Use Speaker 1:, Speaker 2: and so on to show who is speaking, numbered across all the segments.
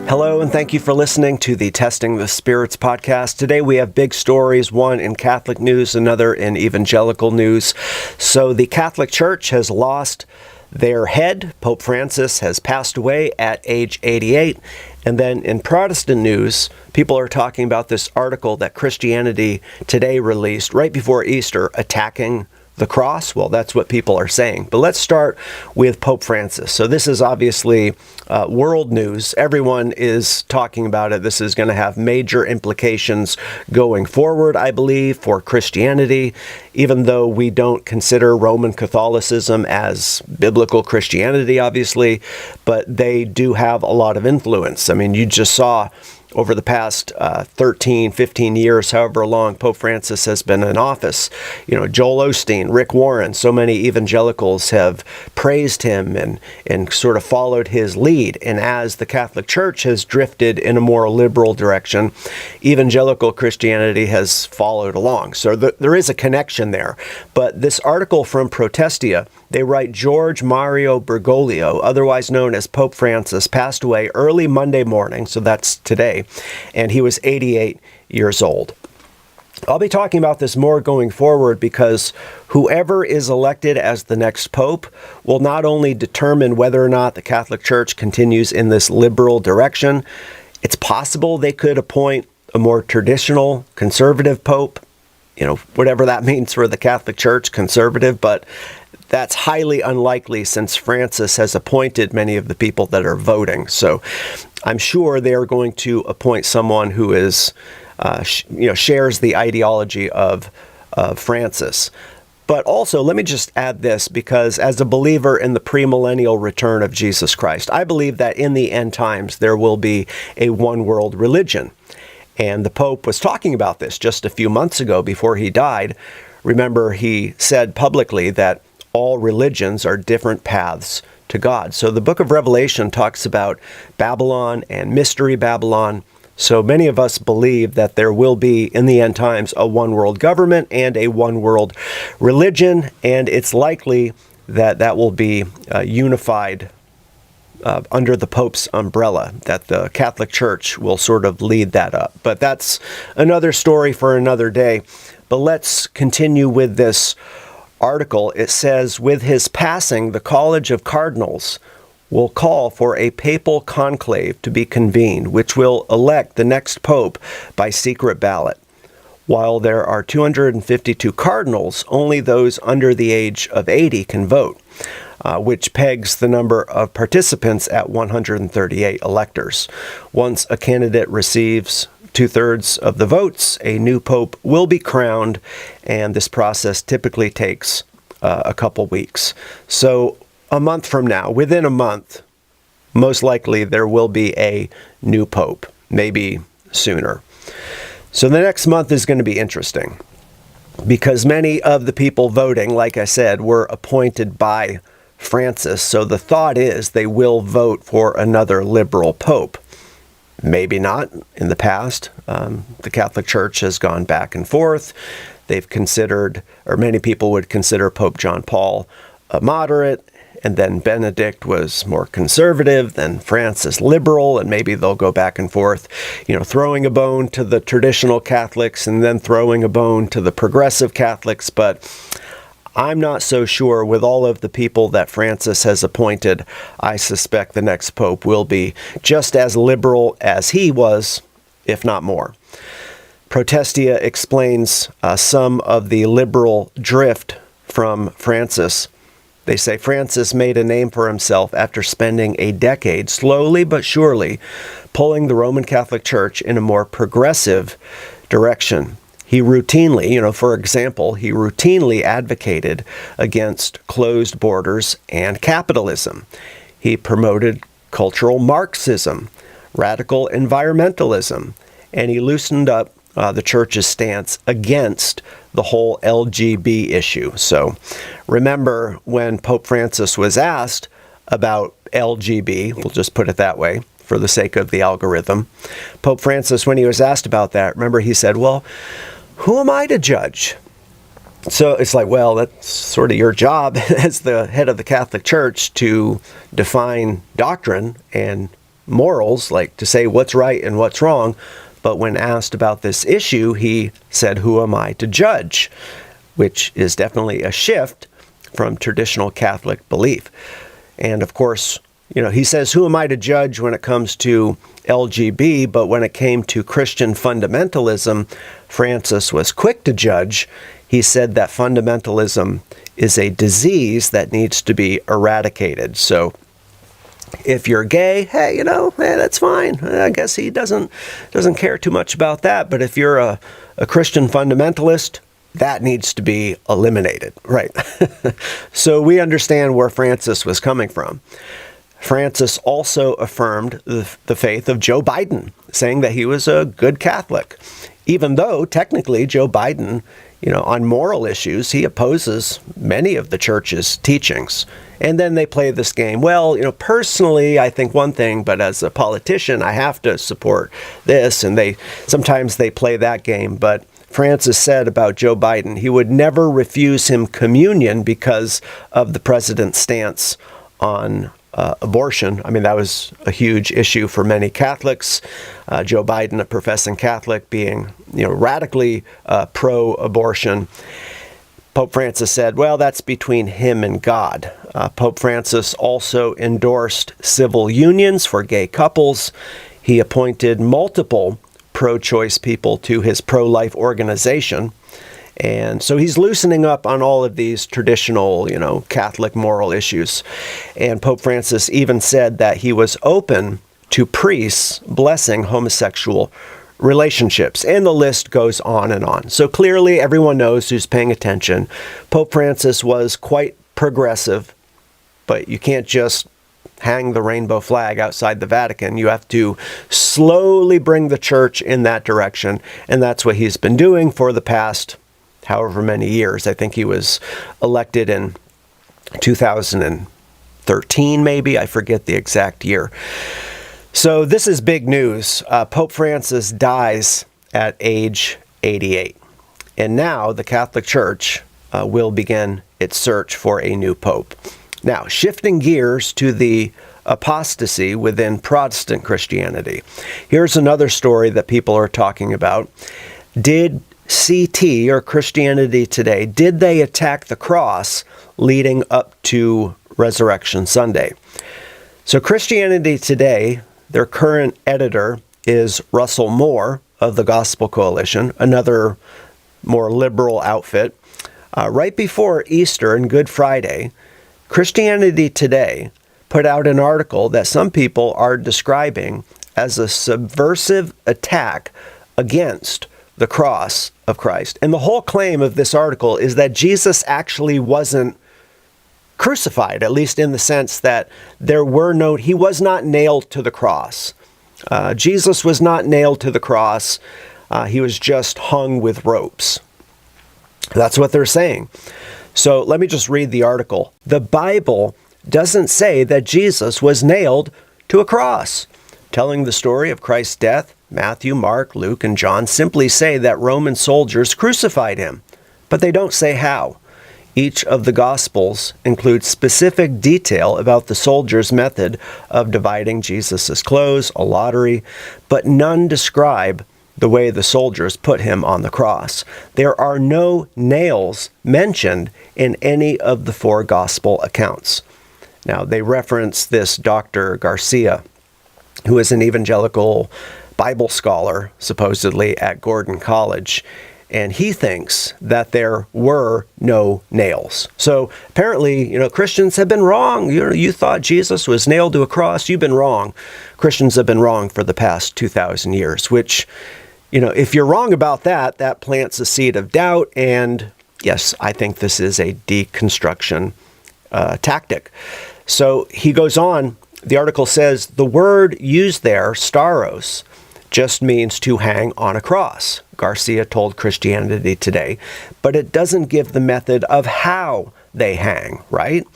Speaker 1: Hello, and thank you for listening to the Testing the Spirits podcast. Today we have big stories, one in Catholic news, another in evangelical news. So the Catholic Church has lost their head. Pope Francis has passed away at age 88. And then in Protestant news, people are talking about this article that Christianity Today released right before Easter, attacking the cross. Well, that's what people are saying. But let's start with Pope Francis. So this is obviously world news. Everyone is talking about it. This is going to have major implications going forward, I believe, for Christianity, even though we don't consider Roman Catholicism as biblical Christianity, obviously, but they do have a lot of influence. I mean, you just saw over the past 13, 15 years, however long Pope Francis has been in office, Joel Osteen, Rick Warren, so many evangelicals have praised him and sort of followed his lead. And as the Catholic Church has drifted in a more liberal direction, evangelical Christianity has followed along. So there is a connection there. But this article from Protestia, they write George Mario Bergoglio, otherwise known as Pope Francis, passed away early Monday morning, so that's today, and he was 88 years old. I'll be talking about this more going forward because whoever is elected as the next pope will not only determine whether or not the Catholic Church continues in this liberal direction, it's possible they could appoint a more traditional conservative pope, whatever that means for the Catholic Church, conservative, but that's highly unlikely since Francis has appointed many of the people that are voting. So I'm sure they are going to appoint someone who is, shares the ideology of Francis. But also, let me just add this, because as a believer in the premillennial return of Jesus Christ, I believe that in the end times there will be a one world religion. And the Pope was talking about this just a few months ago before he died. Remember, he said publicly that all religions are different paths to God. So the book of Revelation talks about Babylon and Mystery Babylon. So many of us believe that there will be, in the end times, a one world government and a one world religion, and it's likely that that will be unified under the Pope's umbrella, that the Catholic Church will sort of lead that up. But that's another story for another day. But let's continue with this article. It says, with his passing, the College of Cardinals will call for a papal conclave to be convened, which will elect the next pope by secret ballot. While there are 252 cardinals, only those under the age of 80 can vote, which pegs the number of participants at 138 electors. Once a candidate receives 2/3 of the votes, a new pope will be crowned, and this process typically takes a couple weeks. So a month from now, within a month, most likely there will be a new pope, maybe sooner. So the next month is going to be interesting because many of the people voting, like I said, were appointed by Francis. So the thought is they will vote for another liberal pope. Maybe not. In the past, the Catholic Church has gone back and forth. They've considered, or many people would consider Pope John Paul a moderate, and then Benedict was more conservative, then Francis liberal, and maybe they'll go back and forth, throwing a bone to the traditional Catholics and then throwing a bone to the progressive Catholics. But I'm not so sure. With all of the people that Francis has appointed, I suspect the next pope will be just as liberal as he was, if not more. Protestia explains some of the liberal drift from Francis. They say Francis made a name for himself after spending a decade, slowly but surely, pulling the Roman Catholic Church in a more progressive direction. He routinely, for example, he routinely advocated against closed borders and capitalism. He promoted cultural Marxism, radical environmentalism, and he loosened up the church's stance against the whole LGB issue. So remember when Pope Francis was asked about LGB, we'll just put it that way for the sake of the algorithm. Pope Francis, when he was asked about that, remember he said, well, who am I to judge? So it's like, well, that's sort of your job as the head of the Catholic Church to define doctrine and morals, like to say what's right and what's wrong. But when asked about this issue, he said, "Who am I to judge?" Which is definitely a shift from traditional Catholic belief. And of course, he says, "Who am I to judge" when it comes to LGB, but when it came to Christian fundamentalism, Francis was quick to judge. He said that fundamentalism is a disease that needs to be eradicated. So if you're gay, hey, that's fine. I guess he doesn't care too much about that. But if you're a Christian fundamentalist, that needs to be eliminated, right? So we understand where Francis was coming from. Francis also affirmed the faith of Joe Biden, saying that he was a good Catholic, even though technically Joe Biden, on moral issues, he opposes many of the church's teachings. And then they play this game. Well, personally, I think one thing, but as a politician, I have to support this. And sometimes they play that game. But Francis said about Joe Biden, he would never refuse him communion because of the president's stance on abortion. I mean, that was a huge issue for many Catholics. Joe Biden, a professing Catholic, being radically pro-abortion. Pope Francis said, well, that's between him and God. Pope Francis also endorsed civil unions for gay couples. He appointed multiple pro-choice people to his pro-life organization. And so he's loosening up on all of these traditional, Catholic moral issues. And Pope Francis even said that he was open to priests blessing homosexual relationships. And the list goes on and on. So clearly everyone knows who's paying attention. Pope Francis was quite progressive, but you can't just hang the rainbow flag outside the Vatican. You have to slowly bring the church in that direction. And that's what he's been doing for the past however many years. I think he was elected in 2013, maybe. I forget the exact year. So this is big news. Pope Francis dies at age 88. And now the Catholic Church will begin its search for a new pope. Now, shifting gears to the apostasy within Protestant Christianity. Here's another story that people are talking about. Did CT, or Christianity Today, did they attack the cross leading up to Resurrection Sunday? So Christianity Today, their current editor is Russell Moore of the Gospel Coalition, another more liberal outfit. Right before Easter and Good Friday, Christianity Today put out an article that some people are describing as a subversive attack against the cross of Christ. And the whole claim of this article is that Jesus actually wasn't crucified, at least in the sense that he was not nailed to the cross. Jesus was not nailed to the cross. He was just hung with ropes. That's what they're saying. So let me just read the article. The Bible doesn't say that Jesus was nailed to a cross. Telling the story of Christ's death, Matthew, Mark, Luke, and John simply say that Roman soldiers crucified him, but they don't say how. Each of the Gospels includes specific detail about the soldiers' method of dividing Jesus' clothes, a lottery, but none describe the way the soldiers put him on the cross. There are no nails mentioned in any of the four Gospel accounts. Now, they reference this Dr. Garcia, who is an evangelical Bible scholar, supposedly at Gordon College, and he thinks that there were no nails. So apparently, Christians have been wrong. You thought Jesus was nailed to a cross. You've been wrong. Christians have been wrong for the past 2,000 years, which, if you're wrong about that, that plants a seed of doubt. And yes, I think this is a deconstruction tactic. So he goes on. The article says the word used there, stauros, just means to hang on a cross, Garcia told Christianity Today, but it doesn't give the method of how they hang, right?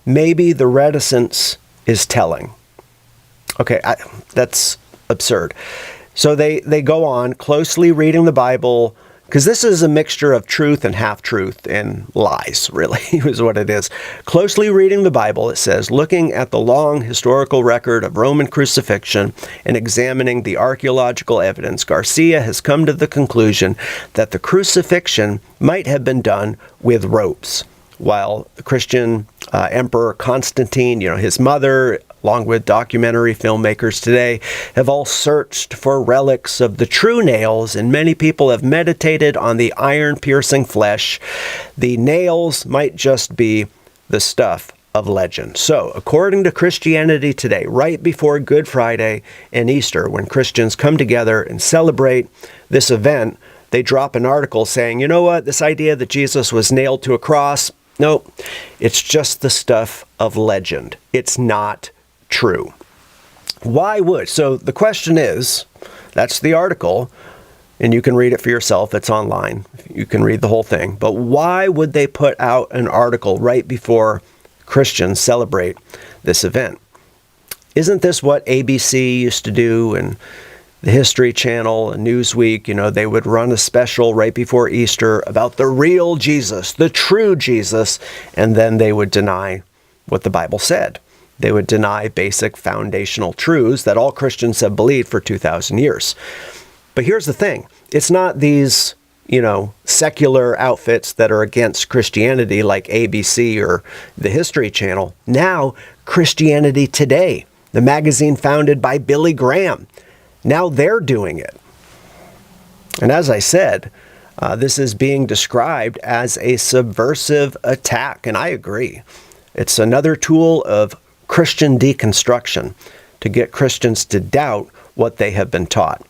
Speaker 1: Maybe the reticence is telling. Okay, that's absurd. So they go on closely reading the Bible, Because this is a mixture of truth and half-truth and lies, really, is what it is. Closely reading the Bible, it says, looking at the long historical record of Roman crucifixion and examining the archaeological evidence, Garcia has come to the conclusion that the crucifixion might have been done with ropes. While the Christian Emperor Constantine, his mother, along with documentary filmmakers today, have all searched for relics of the true nails, and many people have meditated on the iron-piercing flesh. The nails might just be the stuff of legend. So, according to Christianity Today, right before Good Friday and Easter, when Christians come together and celebrate this event, they drop an article saying, you know what, this idea that Jesus was nailed to a cross, no, it's just the stuff of legend. It's not true. Why would? So the question is, that's the article, and you can read it for yourself. It's online. You can read the whole thing. But why would they put out an article right before Christians celebrate this event? Isn't this what ABC used to do, and the History Channel and Newsweek? They would run a special right before Easter about the real Jesus, the true Jesus, and then they would deny what the Bible said. They would deny basic foundational truths that all Christians have believed for 2,000 years. But here's the thing. It's not these, secular outfits that are against Christianity like ABC or the History Channel. Now, Christianity Today, the magazine founded by Billy Graham, now they're doing it. And as I said, this is being described as a subversive attack, and I agree. It's another tool of Christian deconstruction to get Christians to doubt what they have been taught.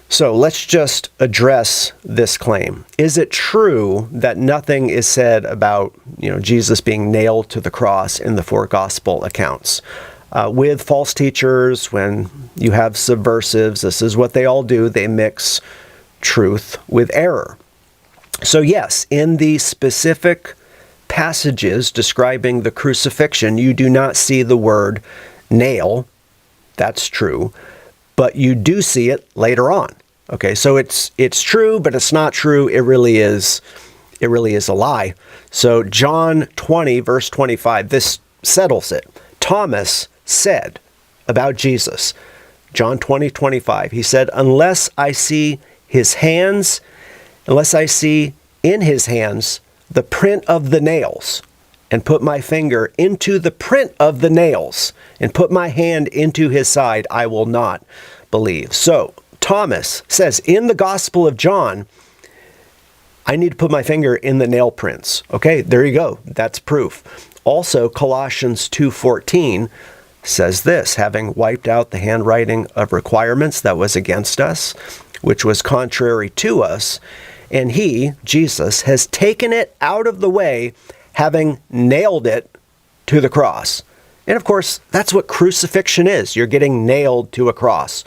Speaker 1: So let's just address this claim. Is it true that nothing is said about, Jesus being nailed to the cross in the four gospel accounts? With false teachers, when you have subversives, this is what they all do. They mix truth with error. So yes, in the specific passages describing the crucifixion, you do not see the word nail. That's true. But you do see it later on. Okay, so it's true, but it's not true. It really is a lie. So John 20, verse 25, this settles it. Thomas said about Jesus, John 20:25, he said, unless I see in his hands the print of the nails, and put my finger into the print of the nails, and put my hand into his side, I will not believe. So Thomas says in the Gospel of John, I need to put my finger in the nail prints. Okay, there you go. That's proof. Also, Colossians 2:14 says this, having wiped out the handwriting of requirements that was against us, which was contrary to us, and he, Jesus, has taken it out of the way, having nailed it to the cross. And of course, that's what crucifixion is. You're getting nailed to a cross.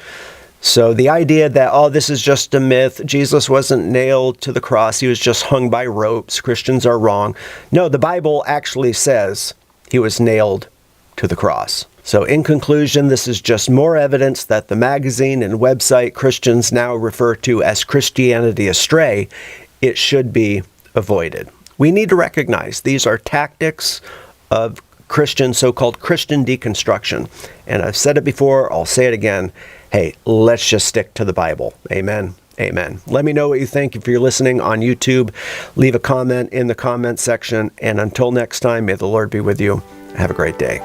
Speaker 1: So the idea that, this is just a myth, Jesus wasn't nailed to the cross, he was just hung by ropes, Christians are wrong. No, the Bible actually says he was nailed to the cross. So in conclusion, this is just more evidence that the magazine and website Christians now refer to as Christianity Astray, it should be avoided. We need to recognize these are tactics of Christian, so-called Christian deconstruction. And I've said it before, I'll say it again. Hey, let's just stick to the Bible. Amen. Amen. Let me know what you think. If you're listening on YouTube, leave a comment in the comment section. And until next time, may the Lord be with you. Have a great day.